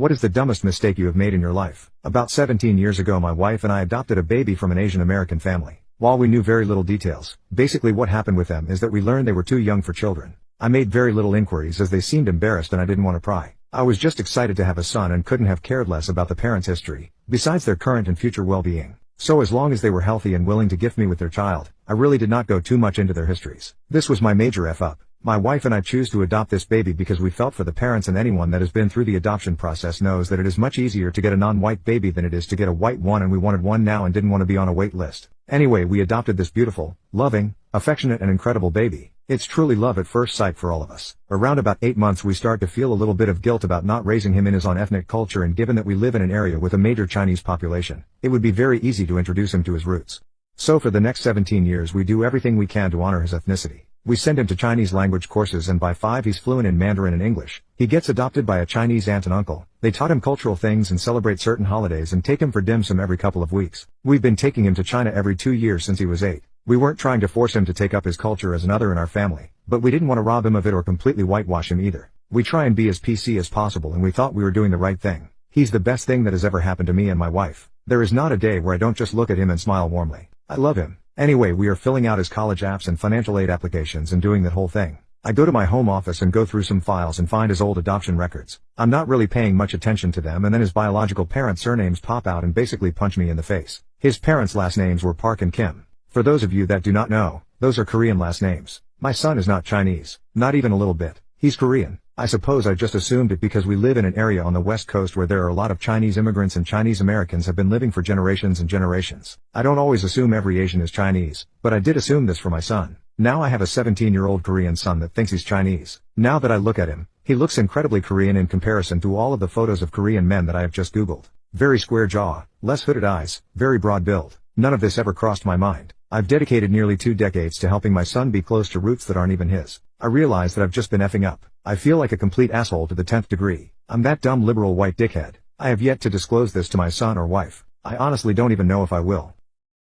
What is the dumbest mistake you have made in your life? About 17 years ago my wife and I adopted a baby from an Asian American family. While we knew very little details, basically what happened with them is that we learned they were too young for children. I made very little inquiries as they seemed embarrassed and I didn't want to pry. I was just excited to have a son and couldn't have cared less about the parents' history, besides their current and future well-being. So as long as they were healthy and willing to gift me with their child, I really did not go too much into their histories. This was my major F-up. My wife and I choose to adopt this baby because we felt for the parents, and anyone that has been through the adoption process knows that it is much easier to get a non-white baby than it is to get a white one, and we wanted one now and didn't want to be on a wait list. Anyway, we adopted this beautiful, loving, affectionate and incredible baby. It's truly love at first sight for all of us. Around about 8 months we start to feel a little bit of guilt about not raising him in his own ethnic culture, and given that we live in an area with a major Chinese population, it would be very easy to introduce him to his roots. So for the next 17 years we do everything we can to honor his ethnicity. We send him to Chinese language courses, and by 5 he's fluent in Mandarin and English. He gets adopted by a Chinese aunt and uncle. They taught him cultural things and celebrate certain holidays and take him for dim sum every couple of weeks. We've been taking him to China every 2 years since he was 8. We weren't trying to force him to take up his culture as another in our family, but we didn't want to rob him of it or completely whitewash him either. We try and be as PC as possible, and we thought we were doing the right thing. He's the best thing that has ever happened to me and my wife. There is not a day where I don't just look at him and smile warmly. I love him. Anyway, we are filling out his college apps and financial aid applications and doing that whole thing. I go to my home office and go through some files and find his old adoption records. I'm not really paying much attention to them, and then his biological parents' surnames pop out and basically punch me in the face. His parents' last names were Park and Kim. For those of you that do not know, those are Korean last names. My son is not Chinese, not even a little bit. He's Korean. I suppose I just assumed it because we live in an area on the West Coast where there are a lot of Chinese immigrants, and Chinese Americans have been living for generations and generations. I don't always assume every Asian is Chinese, but I did assume this for my son. Now I have a 17-year-old Korean son that thinks he's Chinese. Now that I look at him, he looks incredibly Korean in comparison to all of the photos of Korean men that I have just Googled. Very square jaw, less hooded eyes, very broad build. None of this ever crossed my mind. I've dedicated nearly 2 decades to helping my son be close to roots that aren't even his. I realize that I've just been effing up. I feel like a complete asshole to the 10th degree. I'm that dumb liberal white dickhead. I have yet to disclose this to my son or wife. I honestly don't even know if I will.